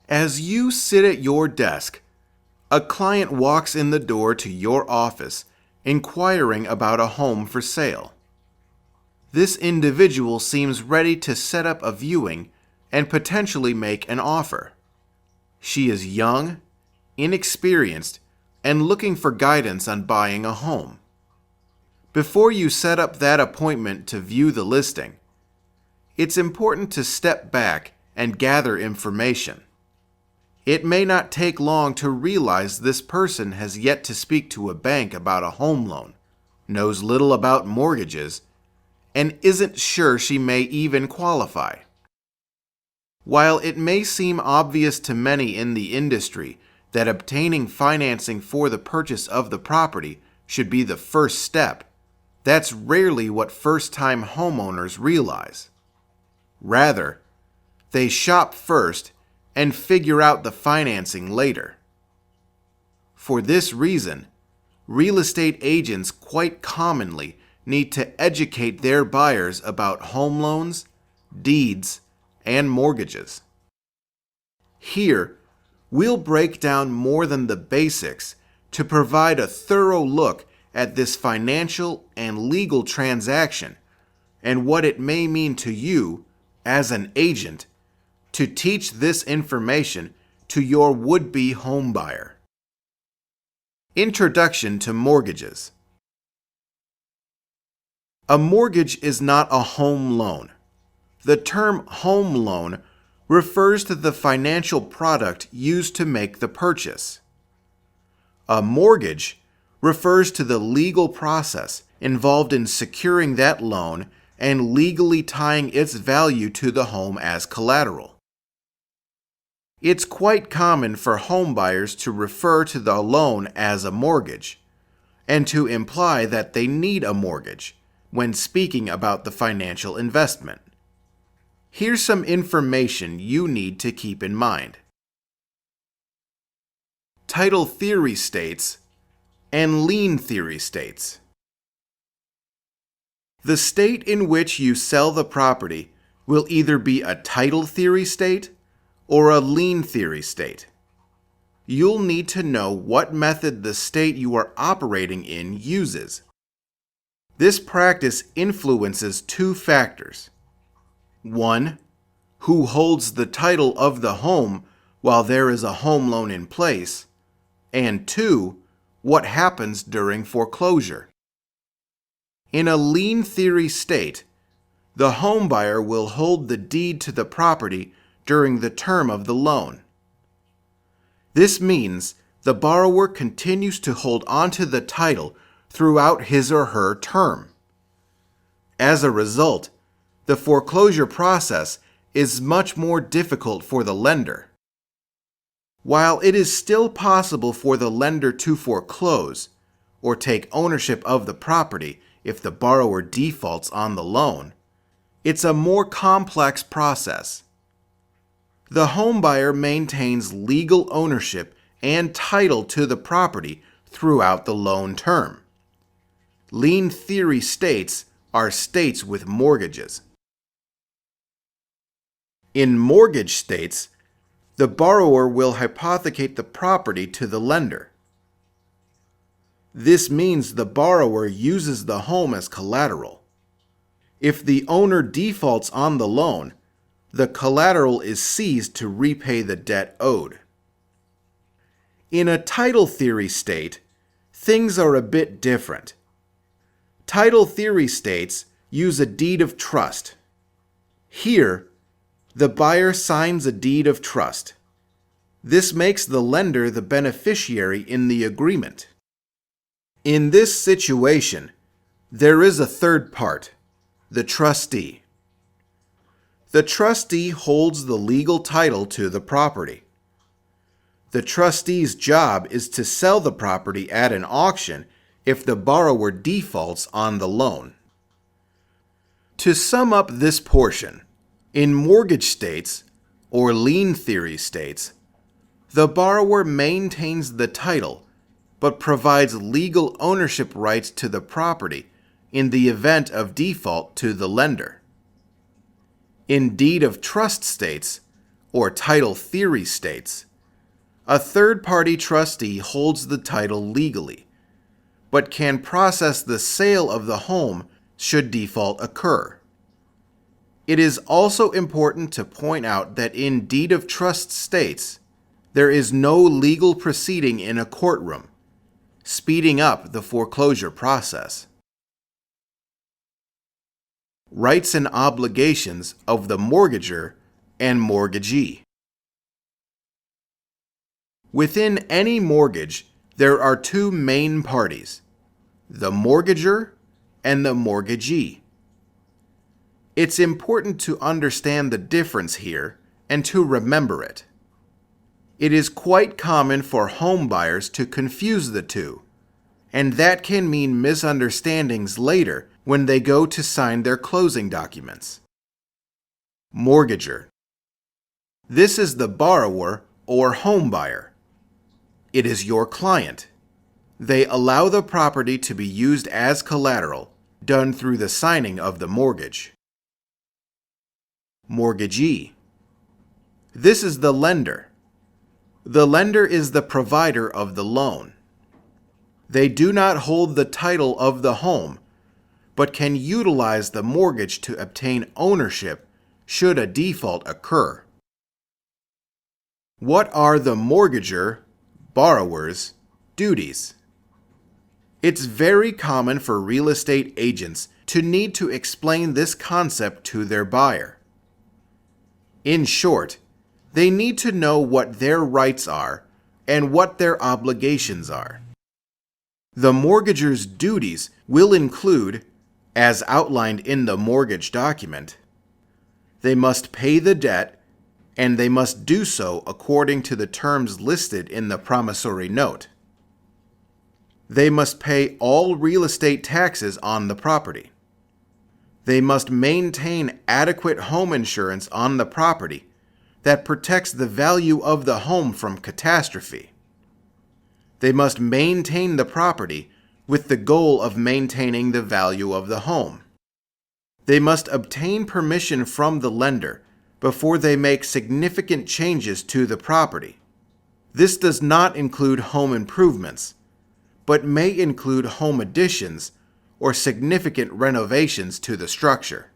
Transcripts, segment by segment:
As you sit at your desk, a client walks in the door to your office inquiring about a home for sale. This individual seems ready to set up a viewing and potentially make an offer. She is young, inexperienced, and looking for guidance on buying a home. Before you set up that appointment to view the listing, it's important to step back and gather information. It may not take long to realize this person has yet to speak to a bank about a home loan, knows little about mortgages, and isn't sure she may even qualify. While it may seem obvious to many in the industry that obtaining financing for the purchase of the property should be the first step, that's rarely what first-time homeowners realize. Rather, they shop first and figure out the financing later. For this reason, real estate agents quite commonly need to educate their buyers about home loans, deeds, and mortgages. Here, we'll break down more than the basics to provide a thorough look at this financial and legal transaction and what it may mean to you as an agent to teach this information to your would-be homebuyer. Introduction to mortgages. A mortgage is not a home loan. The term home loan refers to the financial product used to make the purchase. A mortgage refers to the legal process involved in securing that loan and legally tying its value to the home as collateral. It's quite common for homebuyers to refer to the loan as a mortgage, and to imply that they need a mortgage when speaking about the financial investment. Here's some information you need to keep in mind. Title theory states and lien theory states. The state in which you sell the property will either be a title theory state or a lien theory state. You'll need to know what method the state you are operating in uses. This practice influences two factors. 1. Who holds the title of the home while there is a home loan in place, and 2. What happens during foreclosure. In a lien theory state, the homebuyer will hold the deed to the property during the term of the loan. This means the borrower continues to hold onto the title throughout his or her term. As a result, the foreclosure process is much more difficult for the lender. While it is still possible for the lender to foreclose or take ownership of the property if the borrower defaults on the loan, it's a more complex process. The homebuyer maintains legal ownership and title to the property throughout the loan term. Lien theory states are states with mortgages. In mortgage states, the borrower will hypothecate the property to the lender. This means the borrower uses the home as collateral. If the owner defaults on the loan, the collateral is seized to repay the debt owed. In a title theory state, things are a bit different. Title theory states use a deed of trust. Here, the buyer signs a deed of trust. This makes the lender the beneficiary in the agreement. In this situation, there is a third part, the trustee. The trustee holds the legal title to the property. The trustee's job is to sell the property at an auction if the borrower defaults on the loan. To sum up this portion, in mortgage states, or lien theory states, the borrower maintains the title but provides legal ownership rights to the property in the event of default to the lender. In deed of trust states, or title theory states, a third-party trustee holds the title legally, but can process the sale of the home should default occur. It is also important to point out that in deed of trust states, there is no legal proceeding in a courtroom, speeding up the foreclosure process. Rights and obligations of the mortgager and mortgagee. Within any mortgage, there are two main parties, the mortgager and the mortgagee. It's important to understand the difference here and to remember it. It is quite common for home buyers to confuse the two, and that can mean misunderstandings later when they go to sign their closing documents. Mortgager. This is the borrower or home buyer. It is your client. They allow the property to be used as collateral, done through the signing of the mortgage. Mortgagee. This is the lender. The lender is the provider of the loan. They do not hold the title of the home, but can utilize the mortgage to obtain ownership should a default occur. What are the mortgager, borrower's, duties? It's very common for real estate agents to need to explain this concept to their buyer. In short, they need to know what their rights are and what their obligations are. The mortgager's duties will include, as outlined in the mortgage document, they must pay the debt, and they must do so according to the terms listed in the promissory note. They must pay all real estate taxes on the property. They must maintain adequate home insurance on the property that protects the value of the home from catastrophe. They must maintain the property with the goal of maintaining the value of the home. They must obtain permission from the lender before they make significant changes to the property. This does not include home improvements, but may include home additions or significant renovations to the structure.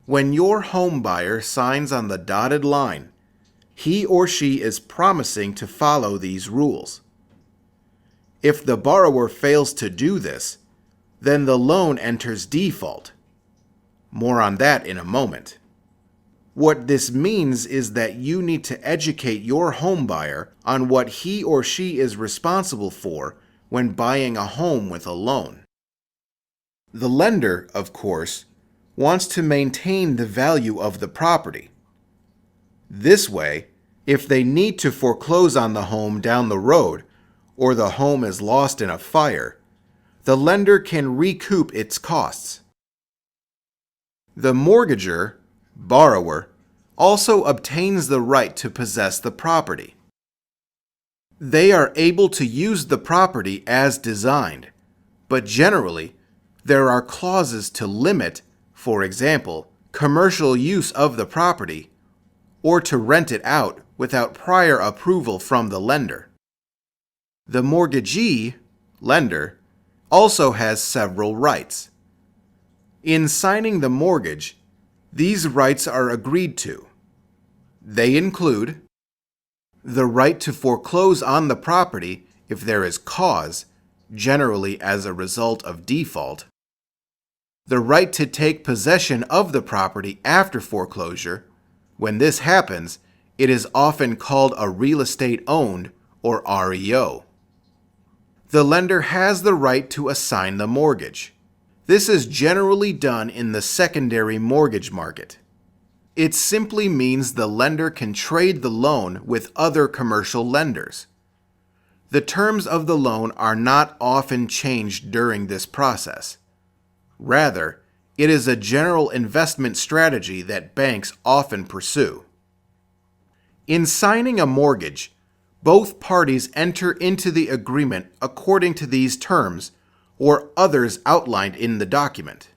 When your home buyer signs on the dotted line, he or she is promising to follow these rules. If the borrower fails to do this, then the loan enters default. More on that in a moment. What this means is that you need to educate your home buyer on what he or she is responsible for when buying a home with a loan. The lender, of course, wants to maintain the value of the property. This way, if they need to foreclose on the home down the road, or the home is lost in a fire, the lender can recoup its costs. The mortgager, borrower, also obtains the right to possess the property. They are able to use the property as designed, but generally, there are clauses to limit, for example, commercial use of the property, or to rent it out without prior approval from the lender. The mortgagee, lender, also has several rights. In signing the mortgage, these rights are agreed to. They include the right to foreclose on the property if there is cause, generally as a result of default, the right to take possession of the property after foreclosure. When this happens, it is often called a real estate owned or REO. The lender has the right to assign the mortgage. This is generally done in the secondary mortgage market. It simply means the lender can trade the loan with other commercial lenders. The terms of the loan are not often changed during this process. Rather, it is a general investment strategy that banks often pursue. In signing a mortgage, both parties enter into the agreement according to these terms or others outlined in the document.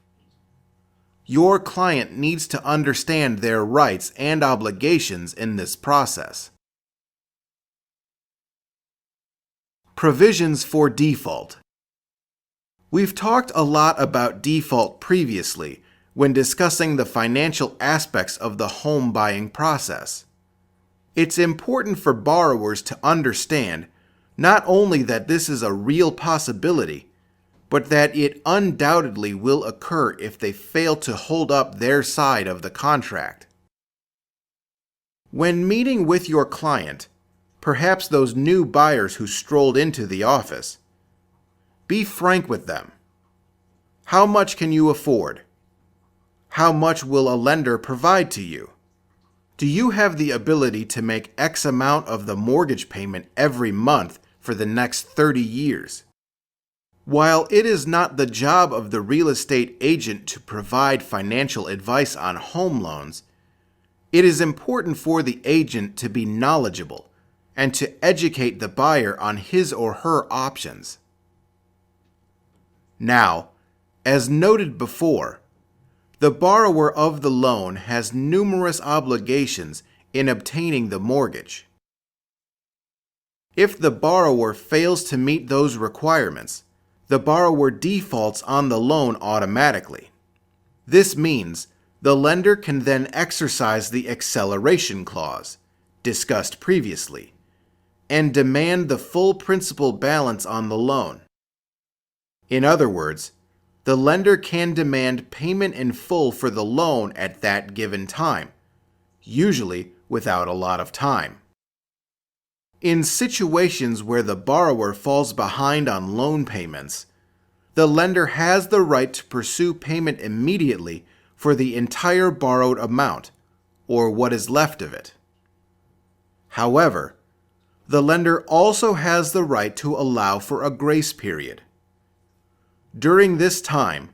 Your client needs to understand their rights and obligations in this process. Provisions for default. We've talked a lot about default previously when discussing the financial aspects of the home buying process. It's important for borrowers to understand not only that this is a real possibility, but that it undoubtedly will occur if they fail to hold up their side of the contract. When meeting with your client, perhaps those new buyers who strolled into the office, be frank with them. How much can you afford? How much will a lender provide to you? Do you have the ability to make X amount of the mortgage payment every month for the next 30 years? While it is not the job of the real estate agent to provide financial advice on home loans, it is important for the agent to be knowledgeable and to educate the buyer on his or her options. Now, as noted before, the borrower of the loan has numerous obligations in obtaining the mortgage. If the borrower fails to meet those requirements, the borrower defaults on the loan automatically. This means the lender can then exercise the acceleration clause, discussed previously, and demand the full principal balance on the loan. In other words, the lender can demand payment in full for the loan at that given time, usually without a lot of time. In situations where the borrower falls behind on loan payments, the lender has the right to pursue payment immediately for the entire borrowed amount, or what is left of it. However, the lender also has the right to allow for a grace period. During this time,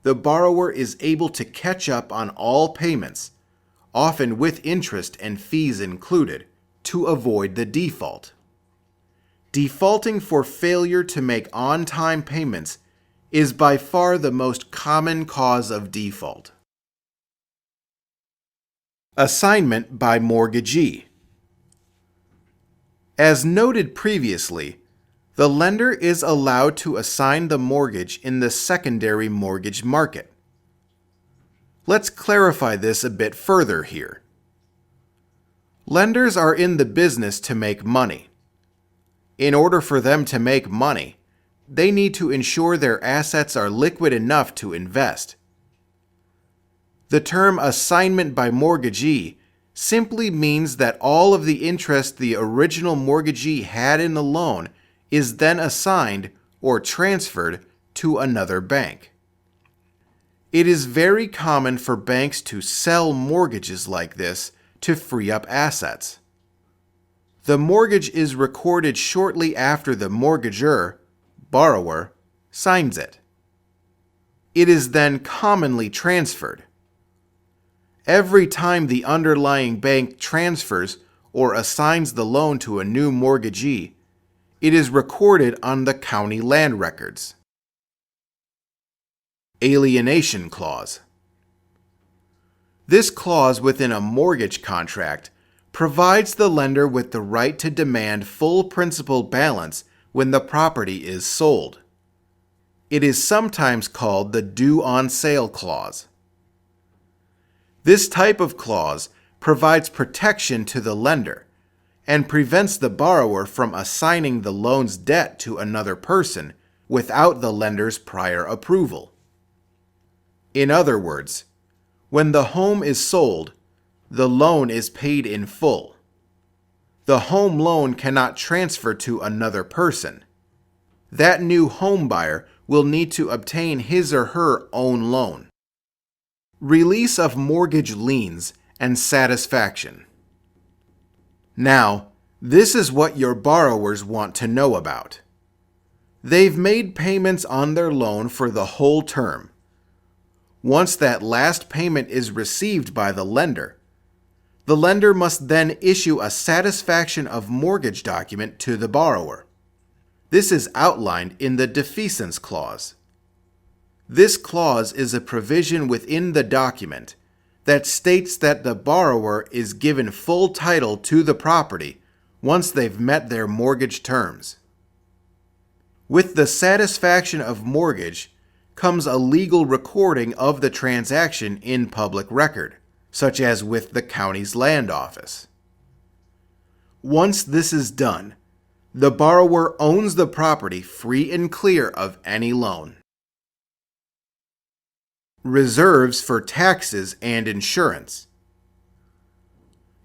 the borrower is able to catch up on all payments, often with interest and fees included, to avoid the default. Defaulting for failure to make on-time payments is by far the most common cause of default. Assignment by mortgagee. As noted previously, the lender is allowed to assign the mortgage in the secondary mortgage market. Let's clarify this a bit further here. Lenders are in the business to make money. In order for them to make money, they need to ensure their assets are liquid enough to invest. The term assignment by mortgagee simply means that all of the interest the original mortgagee had in the loan is then assigned or transferred to another bank. It is very common for banks to sell mortgages like this to free up assets. The mortgage is recorded shortly after the mortgagor, borrower, signs it. It is then commonly transferred. Every time the underlying bank transfers or assigns the loan to a new mortgagee, it is recorded on the county land records. Alienation clause. This clause within a mortgage contract provides the lender with the right to demand full principal balance when the property is sold. It is sometimes called the due on sale clause. This type of clause provides protection to the lender and prevents the borrower from assigning the loan's debt to another person without the lender's prior approval. In other words, when the home is sold, the loan is paid in full. The home loan cannot transfer to another person. That new home buyer will need to obtain his or her own loan. Release of mortgage liens and satisfaction. Now, this is what your borrowers want to know about. They've made payments on their loan for the whole term. Once that last payment is received by the lender must then issue a satisfaction of mortgage document to the borrower. This is outlined in the defeasance clause. This clause is a provision within the document that states that the borrower is given full title to the property once they've met their mortgage terms. With the satisfaction of mortgage comes a legal recording of the transaction in public record, such as with the county's land office. Once this is done, the borrower owns the property free and clear of any loan. Reserves for taxes and insurance.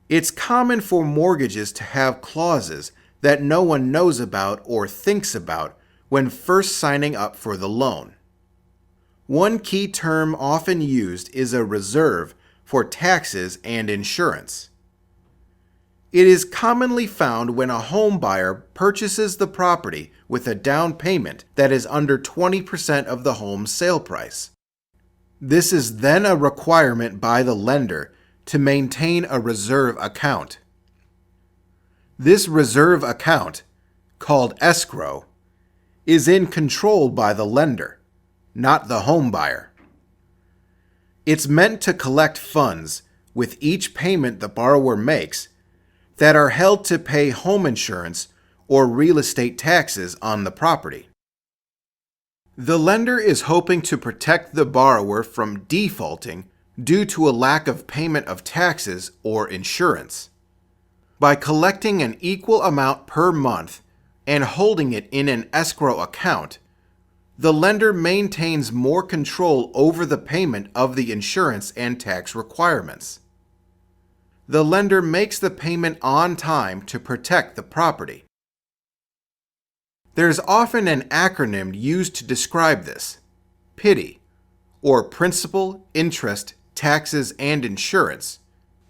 It's common for mortgages to have clauses that no one knows about or thinks about when first signing up for the loan. One key term often used is a reserve for taxes and insurance. It is commonly found when a home buyer purchases the property with a down payment that is under 20% of the home's sale price. This is then a requirement by the lender to maintain a reserve account. This reserve account, called escrow, is in control by the lender, not the home buyer. It's meant to collect funds with each payment the borrower makes that are held to pay home insurance or real estate taxes on the property. The lender is hoping to protect the borrower from defaulting due to a lack of payment of taxes or insurance. By collecting an equal amount per month and holding it in an escrow account, the lender maintains more control over the payment of the insurance and tax requirements. The lender makes the payment on time to protect the property. There's often an acronym used to describe this: PITI, or Principal, Interest, Taxes, and Insurance,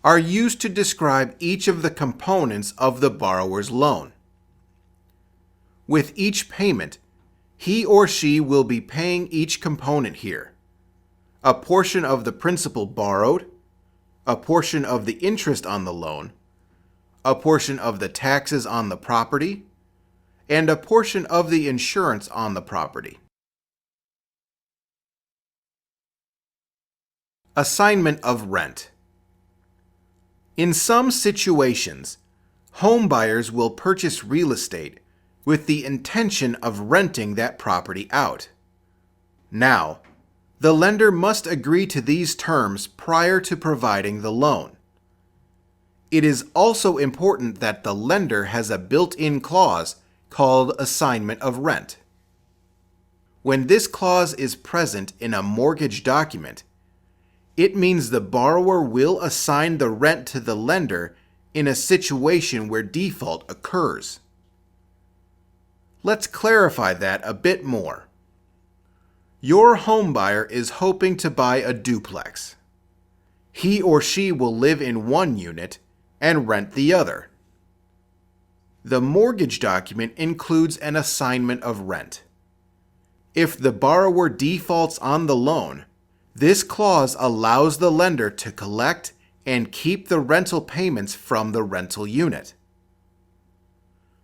are used to describe each of the components of the borrower's loan. With each payment, he or she will be paying each component here: a portion of the principal borrowed, a portion of the interest on the loan, a portion of the taxes on the property, and a portion of the insurance on the property. Assignment of rent. In some situations, home buyers will purchase real estate with the intention of renting that property out. Now, the lender must agree to these terms prior to providing the loan. It is also important that the lender has a built-in clause called assignment of rent. When this clause is present in a mortgage document, it means the borrower will assign the rent to the lender in a situation where default occurs. Let's clarify that a bit more. Your homebuyer is hoping to buy a duplex. He or she will live in one unit and rent the other. The mortgage document includes an assignment of rent. If the borrower defaults on the loan, this clause allows the lender to collect and keep the rental payments from the rental unit.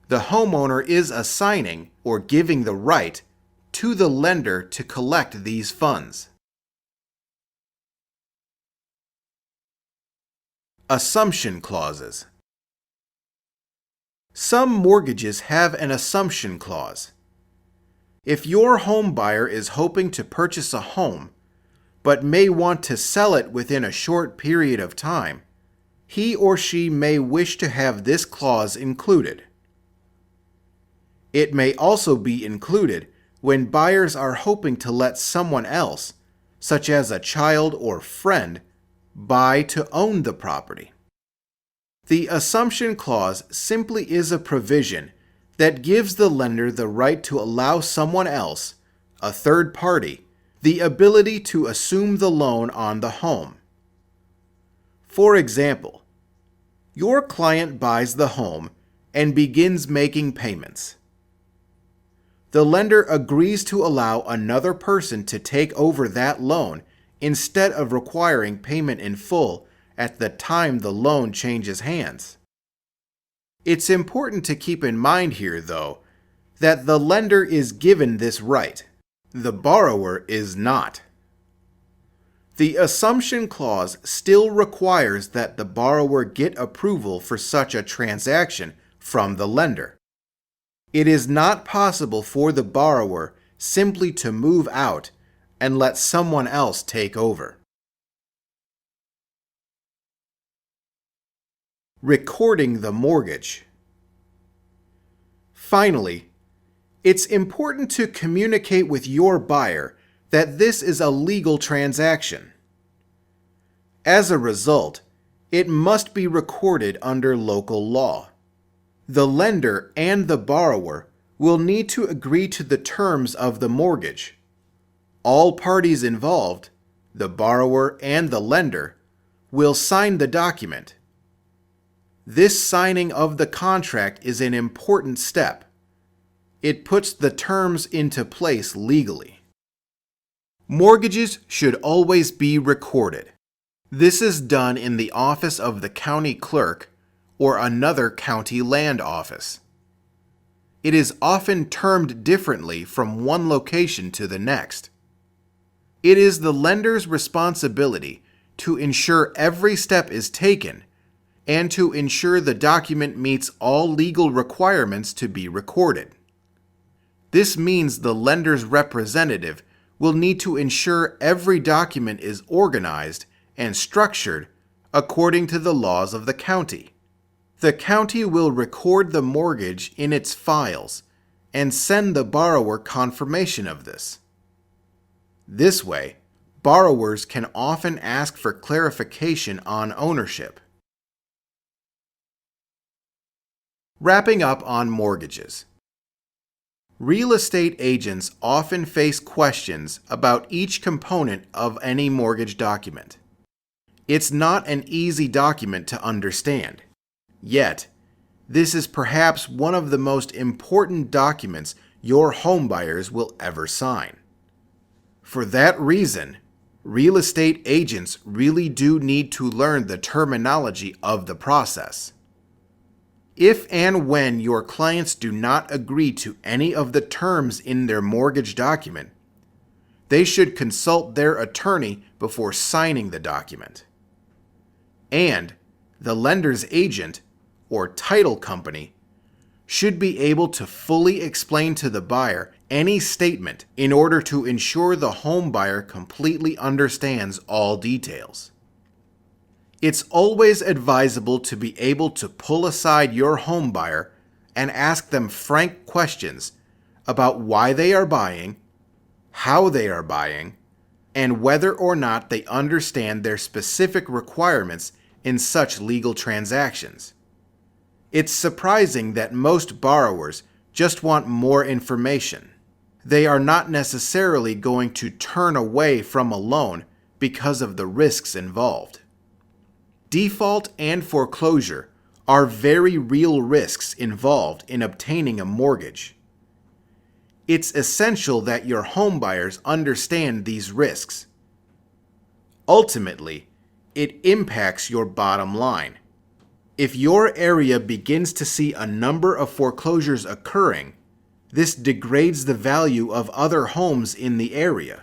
The homeowner is assigning or giving the right to the lender to collect these funds. Assumption clauses. Some mortgages have an assumption clause. If your home buyer is hoping to purchase a home, but may want to sell it within a short period of time, he or she may wish to have this clause included. It may also be included when buyers are hoping to let someone else, such as a child or friend, buy to own the property. The assumption clause simply is a provision that gives the lender the right to allow someone else, a third party, the ability to assume the loan on the home. For example, your client buys the home and begins making payments. The lender agrees to allow another person to take over that loan instead of requiring payment in full at the time the loan changes hands. It's important to keep in mind here, though, that the lender is given this right. The borrower is not. The assumption clause still requires that the borrower get approval for such a transaction from the lender. It is not possible for the borrower simply to move out and let someone else take over. Recording the mortgage. Finally, it's important to communicate with your buyer that this is a legal transaction. As a result, it must be recorded under local law. The lender and the borrower will need to agree to the terms of the mortgage. All parties involved, the borrower and the lender, will sign the document. This signing of the contract is an important step. It puts the terms into place legally. Mortgages should always be recorded. This is done in the office of the county clerk or another county land office. It is often termed differently from one location to the next. It is the lender's responsibility to ensure every step is taken and to ensure the document meets all legal requirements to be recorded. This means the lender's representative will need to ensure every document is organized and structured according to the laws of the county. The county will record the mortgage in its files and send the borrower confirmation of this. This way, borrowers can often ask for clarification on ownership. Wrapping up on mortgages. Real estate agents often face questions about each component of any mortgage document. It's not an easy document to understand. Yet, this is perhaps one of the most important documents your homebuyers will ever sign. For that reason, real estate agents really do need to learn the terminology of the process. If and when your clients do not agree to any of the terms in their mortgage document, they should consult their attorney before signing the document. And the lender's agent, or title company, should be able to fully explain to the buyer any statement in order to ensure the home buyer completely understands all details. It's always advisable to be able to pull aside your home buyer and ask them frank questions about why they are buying, how they are buying, and whether or not they understand their specific requirements in such legal transactions. It's surprising that most borrowers just want more information. They are not necessarily going to turn away from a loan because of the risks involved. Default and foreclosure are very real risks involved in obtaining a mortgage. It's essential that your homebuyers understand these risks. Ultimately, it impacts your bottom line. If your area begins to see a number of foreclosures occurring, this degrades the value of other homes in the area.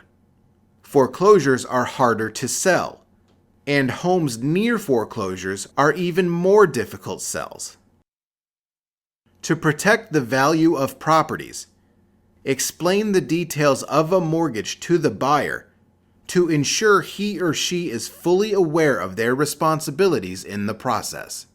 Foreclosures are harder to sell, and homes near foreclosures are even more difficult sells. To protect the value of properties, explain the details of a mortgage to the buyer to ensure he or she is fully aware of their responsibilities in the process.